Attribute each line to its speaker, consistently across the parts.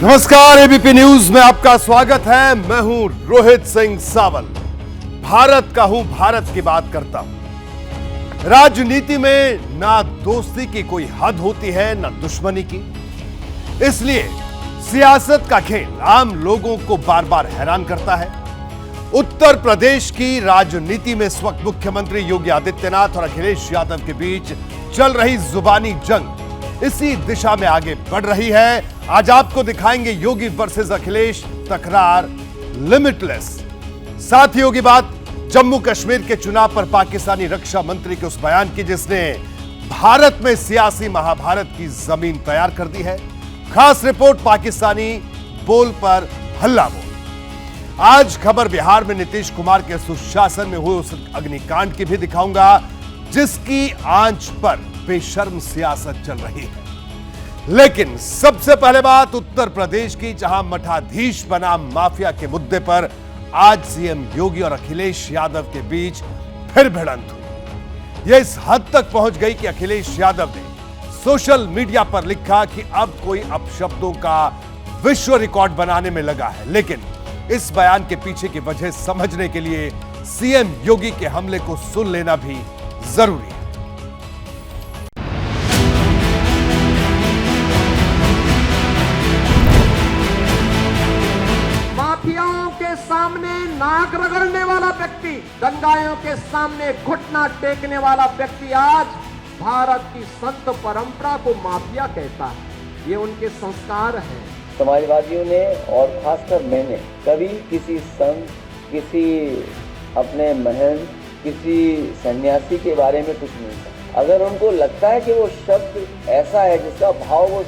Speaker 1: नमस्कार, ABP news में आपका स्वागत है। मैं हूं रोहित सिंह सावल। भारत का हूं, भारत की बात करता हूं। राजनीति में ना दोस्ती की कोई हद होती है ना दुश्मनी की, इसलिए सियासत का खेल आम लोगों को बार बार हैरान करता है। उत्तर प्रदेश की राजनीति में इस वक्त मुख्यमंत्री योगी आदित्यनाथ और अखिलेश यादव के बीच चल रही जुबानी जंग इसी दिशा में आगे बढ़ रही है। आज आपको दिखाएंगे योगी वर्सेस अखिलेश तकरार लिमिटलेस। साथ ही होगी बात जम्मू कश्मीर के चुनाव पर पाकिस्तानी रक्षा मंत्री के उस बयान की जिसने भारत में सियासी महाभारत की जमीन तैयार कर दी है। खास रिपोर्ट पाकिस्तानी बोल पर हल्ला बोल। आज खबर बिहार में नीतीश कुमार के सुशासन में हुए उस अग्निकांड की भी दिखाऊंगा जिसकी आंच पर बेशर्म सियासत चल रही है। लेकिन सबसे पहले बात उत्तर प्रदेश की, जहां मठाधीश बनाम माफिया के मुद्दे पर आज सीएम योगी और अखिलेश यादव के बीच फिर भिड़ंत हुई। यह इस हद तक पहुंच गई कि अखिलेश यादव ने सोशल मीडिया पर लिखा कि अब कोई अपशब्दों का विश्व रिकॉर्ड बनाने में लगा है। लेकिन इस बयान के पीछे की वजह समझने के लिए सीएम योगी के हमले को सुन लेना भी जरूरी है।
Speaker 2: माफियाओं के सामने नाक रगड़ने वाला व्यक्ति, दंगाइयों के सामने घुटना टेकने वाला व्यक्ति आज भारत की संत परंपरा को माफिया कहता है। ये उनके संस्कार हैं।
Speaker 3: समाजवादियों ने और खासकर मैंने कभी किसी संत, किसी अपने महंत, किसी सन्यासी के बारे में कुछ नहीं कहा। अगर उनको लगता है कि वो शब्द ऐसा है जिसका भाव वो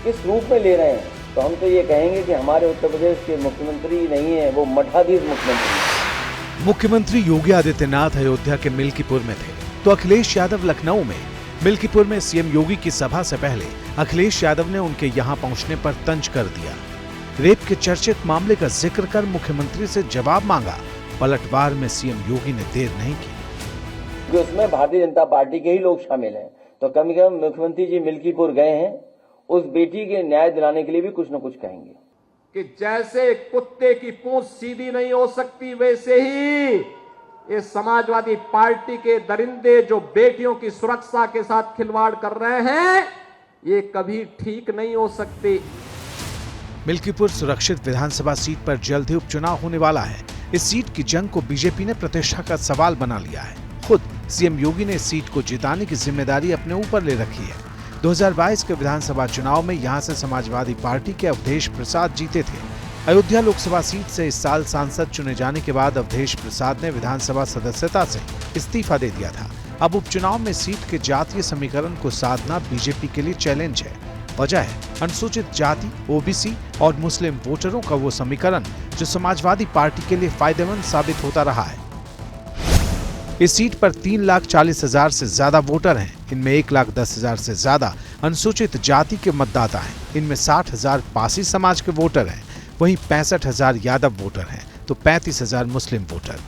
Speaker 3: किस रूप में ले रहे हैं, तो हम तो ये कहेंगे कि हमारे उत्तर प्रदेश के मुख्यमंत्री नहीं है, वो मठाधीश मुख्यमंत्री है।
Speaker 4: मुख्यमंत्री योगी आदित्यनाथ अयोध्या के मिल्कीपुर में थे तो अखिलेश यादव लखनऊ में। मिल्कीपुर में सीएम योगी की सभा से पहले अखिलेश यादव ने उनके यहां पहुंचने पर तंज कर दिया। रेप के चर्चित मामले का जिक्र कर मुख्यमंत्री से जवाब मांगा। पलटवार में सीएम योगी ने देर नहीं की।
Speaker 3: उसमें भारतीय जनता पार्टी के ही लोग शामिल हैं, तो कम से कम मुख्यमंत्री जी मिल्कीपुर गए हैं, उस बेटी के न्याय दिलाने के लिए भी कुछ न कुछ कहेंगे।
Speaker 2: कि जैसे कुत्ते की पूंछ सीधी नहीं हो सकती, वैसे ही ये समाजवादी पार्टी के दरिंदे जो बेटियों की सुरक्षा के साथ खिलवाड़ कर रहे हैं, ये कभी ठीक नहीं हो सकते।
Speaker 4: मिल्कीपुर सुरक्षित विधानसभा सीट पर जल्द ही उपचुनाव होने वाला है। इस सीट की जंग को बीजेपी ने प्रतिष्ठा का सवाल बना लिया है। खुद सीएम योगी ने इस सीट को जिताने की जिम्मेदारी अपने ऊपर ले रखी है। 2022 के विधानसभा चुनाव में यहां से समाजवादी पार्टी के अवधेश प्रसाद जीते थे। अयोध्या लोकसभा सीट से इस साल सांसद चुने जाने के बाद अवधेश प्रसाद ने विधानसभा सदस्यता से इस्तीफा दे दिया था। अब उपचुनाव में सीट के जातीय समीकरण को साधना बीजेपी के लिए चैलेंज है। वजह है अनुसूचित जाति, ओबीसी और मुस्लिम वोटरों का वो समीकरण जो समाजवादी पार्टी के लिए फायदेमंद साबित होता रहा है। इस सीट पर 3,40,000 से ज्यादा वोटर हैं। इनमें 1,10,000 से ज्यादा अनुसूचित जाति के मतदाता हैं। इनमें 60,000 पासी समाज के वोटर हैं। वहीं 65,000 यादव वोटर हैं तो 35,000 मुस्लिम वोटर।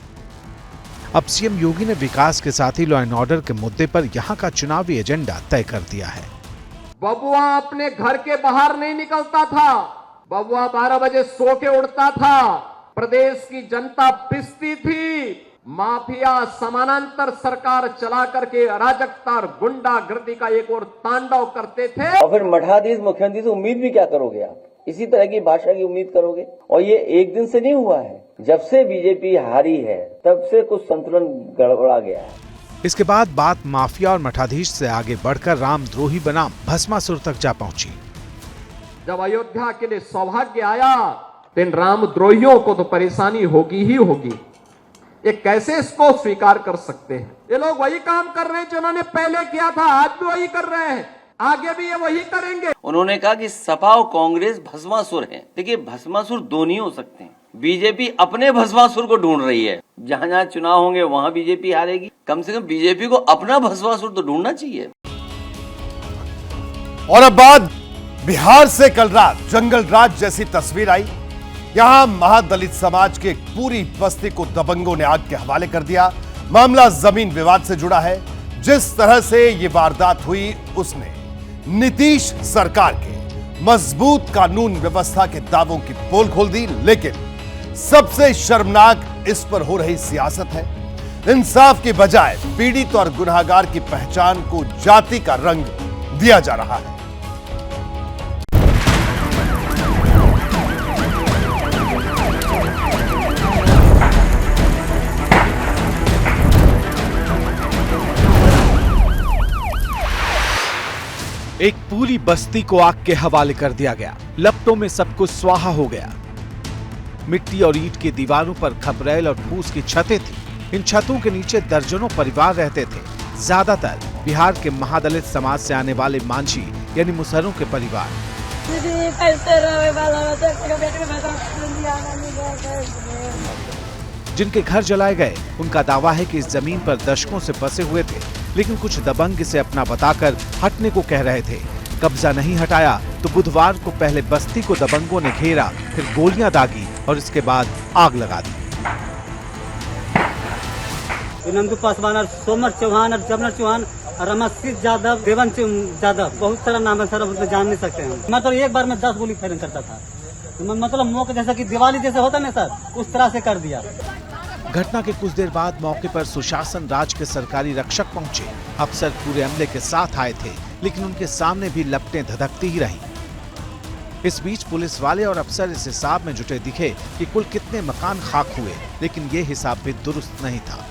Speaker 4: अब सीएम योगी ने विकास के साथ ही लॉ एंड ऑर्डर के मुद्दे पर यहाँ का चुनावी एजेंडा तय कर दिया है।
Speaker 2: बबुआ अपने घर के बाहर नहीं निकलता था। बबुआ 12 बजे सो के उड़ता था। प्रदेश की जनता पिसती थी। माफिया समानांतर सरकार चला करके अराजकता और गुंडागर्दी का एक और तांडव करते थे।
Speaker 3: और फिर मठाधीश मुख्यमंत्री से उम्मीद भी क्या करोगे आप? इसी तरह की भाषा की उम्मीद करोगे? और ये एक दिन से नहीं हुआ है। जब से बीजेपी हारी है तब से कुछ संतुलन गड़बड़ा गया है।
Speaker 4: इसके बाद बात माफिया और मठाधीश से आगे बढ़कर रामद्रोही बनाम भस्मासुर तक जा पहुंची।
Speaker 2: जब अयोध्या के लिए सौभाग्य आया तो इन रामद्रोहियों को तो परेशानी होगी ही होगी। ये कैसे इसको स्वीकार कर सकते हैं? ये लोग वही काम कर रहे हैं जो उन्होंने पहले किया था, आज भी वही कर रहे हैं, आगे भी ये वही करेंगे।
Speaker 3: उन्होंने कहा कि सपा और कांग्रेस भस्मासुर हैं। देखिए, भस्मासुर दो नहीं हो सकते हैं। बीजेपी अपने भस्मासुर को ढूंढ रही है। जहां जहां चुनाव होंगे वहां बीजेपी हारेगी। कम से कम बीजेपी को अपना भस्मासुर तो ढूंढना चाहिए।
Speaker 1: और अब बात बिहार से। कल रात जंगल राज जैसी तस्वीर आई। यहां महादलित समाज की एक पूरी बस्ती को दबंगों ने आग के हवाले कर दिया। मामला जमीन विवाद से जुड़ा है। जिस तरह से यह वारदात हुई उसने नीतीश सरकार के मजबूत कानून व्यवस्था के दावों की पोल खोल दी, लेकिन सबसे शर्मनाक इस पर हो रही सियासत है। इंसाफ की बजाय पीड़ित और गुनहगार की पहचान को जाति का रंग दिया जा रहा है।
Speaker 4: एक पूरी बस्ती को आग के हवाले कर दिया गया। लपटों में सब कुछ स्वाहा हो गया। मिट्टी और ईंट की दीवारों पर खपरेल और फूस की छतें थी। इन छतों के नीचे दर्जनों परिवार रहते थे। ज्यादातर बिहार के महादलित समाज से आने वाले मांझी यानी मुसहरों के परिवार। जिनके घर जलाए गए, उनका दावा है कि इस जमीन पर दशकों से बसे हुए थे, लेकिन कुछ दबंग इसे अपना बताकर हटने को कह रहे थे। कब्जा नहीं हटाया तो बुधवार को पहले बस्ती को दबंगों ने घेरा, फिर गोलियां दागी और इसके बाद आग लगा दी।
Speaker 5: नंदू पासवान, सोमर चौहान और जबनर चौहान, रमसित यादव, देवन यादव, बहुत सारा नाम है सर, अब जान नहीं सकते हैं। मतलब एक बार में 10 गोली फायरिंग करता था। मतलब मौके जैसा कि दिवाली जैसे होता ना सर, उस तरह से कर दिया।
Speaker 4: घटना के कुछ देर बाद मौके पर सुशासन राज के सरकारी रक्षक पहुंचे। अफसर पूरे अमले के साथ आए थे, लेकिन उनके सामने भी लपटें धधकती ही रहीं। इस बीच पुलिस वाले और अफसर इस हिसाब में जुटे दिखे कि कुल कितने मकान खाक हुए, लेकिन ये हिसाब भी दुरुस्त नहीं था।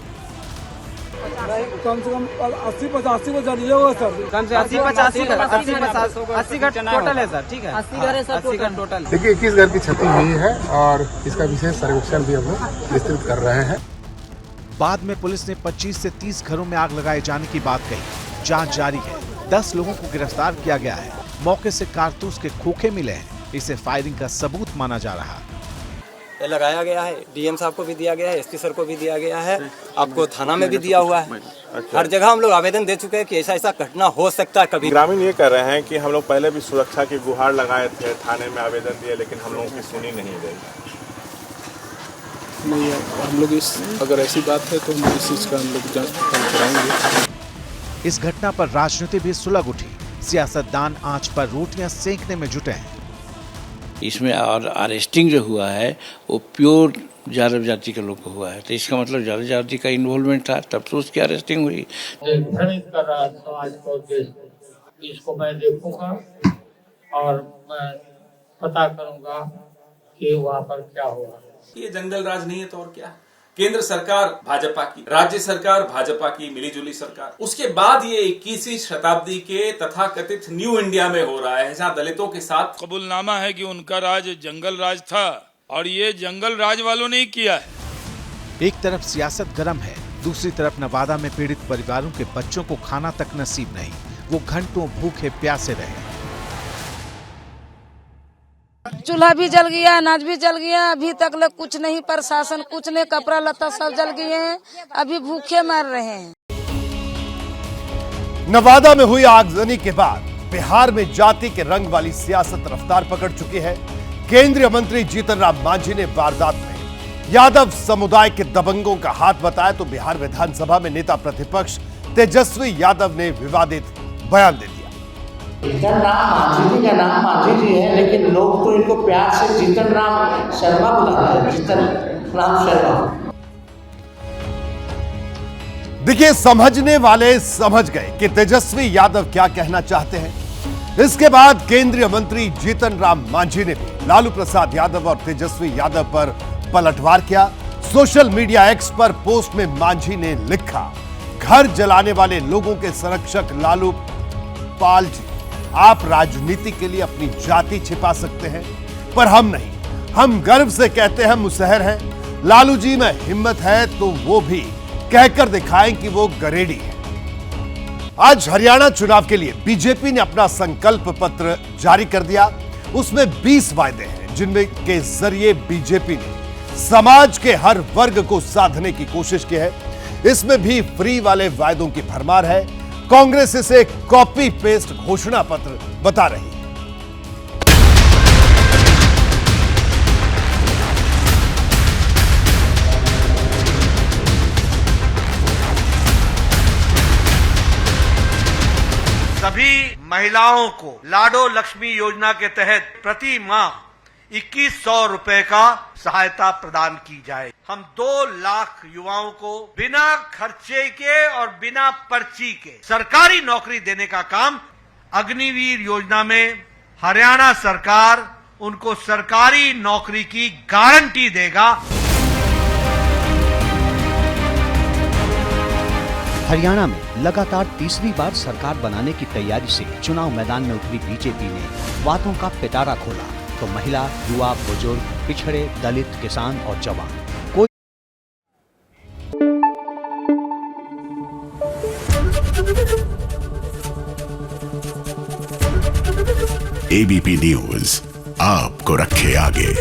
Speaker 6: कम से कम 80-85 को जरिए होगा सर।
Speaker 5: कम से 80-85 का टोटल है सर। ठीक है, 80 का टोटल।
Speaker 7: देखिए 21 घर की क्षति हुई है और इसका विशेष सर्वेक्षण भी हम लोग विस्तृत कर रहे हैं।
Speaker 4: बाद में पुलिस ने 25 से 30 घरों में आग लगाए जाने की बात कही। जांच जारी है। 10 लोगों को गिरफ्तार किया गया है। मौके से कारतूस के खोखे मिले हैं। इसे फायरिंग का सबूत माना जा रहा है।
Speaker 8: ये लगाया गया है, डीएम साहब को भी दिया गया है, एसपी सर को भी दिया गया है, आपको थाना में भी दिया हुआ है। हर जगह हम लोग आवेदन दे चुके हैं कि ऐसा ऐसा घटना हो सकता है कभी।
Speaker 9: ग्रामीण ये कह रहे हैं कि हम लोग पहले भी सुरक्षा की गुहार लगाए थे, थाने में आवेदन दिए, लेकिन हम लोगों की सुनी नहीं गई।
Speaker 6: नहीं, हम लोग अगर ऐसी बात है तो हम इस चीज का हम लोग जांच पड़ताल कराएंगे।
Speaker 4: इस घटना पर राजनीति भी सुलग उठी। सियासतदान आंच पर रोटियां सेंकने में जुटे हैं।
Speaker 10: इसमें और अरेस्टिंग जो हुआ है वो प्योर यादव जाति के लोग को हुआ है, तो इसका मतलब यादव जाति का इन्वॉल्वमेंट था, तब तो उसकी अरेस्टिंग हुई।
Speaker 11: भ्रमित कर रहा समाज को, इसको मैं देखूंगा और मैं पता करूंगा कि वहाँ पर क्या हुआ।
Speaker 12: ये जंगल राज नहीं है तो और क्या। केंद्र सरकार भाजपा की, राज्य सरकार भाजपा की मिलीजुली सरकार। उसके बाद ये 21वीं शताब्दी के तथाकथित न्यू इंडिया में हो रहा है, जहाँ दलितों के साथ
Speaker 13: कबूलनामा है कि उनका राज जंगल राज था और ये जंगल राज वालों ने ही किया है।
Speaker 4: एक तरफ सियासत गर्म है, दूसरी तरफ नवादा में पीड़ित परिवारों के बच्चों को खाना तक नसीब नहीं। वो घंटों भूखे प्यासे रहे।
Speaker 14: चूल्हा भी जल गया, अनाज भी जल गया, अभी तक लोग कुछ नहीं, प्रशासन कुछ नहीं, कपड़ा लत्ता सब जल गए हैं, अभी भूखे मर रहे हैं।
Speaker 1: नवादा में हुई आगजनी के बाद बिहार में जाति के रंग वाली सियासत रफ्तार पकड़ चुकी है। केंद्रीय मंत्री जीतन राम मांझी ने वारदात में यादव समुदाय के दबंगों का हाथ बताया तो बिहार विधानसभा में नेता प्रतिपक्ष तेजस्वी यादव ने विवादित बयान दे दिया।
Speaker 15: जीतन राम मांझी जी का नाम मांझी जी है, लेकिन लोग तो इनको प्यार से जीतन राम शर्मा बुलाते हैं। जीतन राम शर्मा।
Speaker 1: देखिए, समझने वाले समझ गए कि तेजस्वी यादव क्या कहना चाहते हैं। इसके बाद केंद्रीय मंत्री जीतन राम मांझी ने भी लालू प्रसाद यादव और तेजस्वी यादव पर पलटवार किया। सोशल मीडिया एक्स पर पोस्ट में मांझी ने लिखा, घर जलाने वाले लोगों के संरक्षक लालू पाल जी, आप राजनीति के लिए अपनी जाति छिपा सकते हैं, पर हम नहीं। हम गर्व से कहते हैं मुसहर हैं। लालू जी में हिम्मत है तो वो भी कहकर दिखाएं कि वो गरेडी है। आज हरियाणा चुनाव के लिए बीजेपी ने अपना संकल्प पत्र जारी कर दिया। उसमें 20 वायदे हैं, जिनमें के जरिए बीजेपी ने समाज के हर वर्ग को साधने की कोशिश की है। इसमें भी फ्री वाले वायदों की भरमार है। कांग्रेस इसे कॉपी पेस्ट घोषणा पत्र बता रही है।
Speaker 16: सभी महिलाओं को लाडो लक्ष्मी योजना के तहत प्रति माह 2100 रुपए का सहायता प्रदान की जाए। हम 2 लाख युवाओं को बिना खर्चे के और बिना पर्ची के सरकारी नौकरी देने का काम अग्निवीर योजना में हरियाणा सरकार उनको सरकारी नौकरी की गारंटी देगा।
Speaker 17: हरियाणा में लगातार तीसरी बार सरकार बनाने की तैयारी से चुनाव मैदान में उतरी बीजेपी ने वादों का पिटारा खोला तो महिला, युवा, बुजुर्ग, पिछड़े, दलित, किसान और जवान कोई
Speaker 18: एबीपी न्यूज आपको रखे आगे।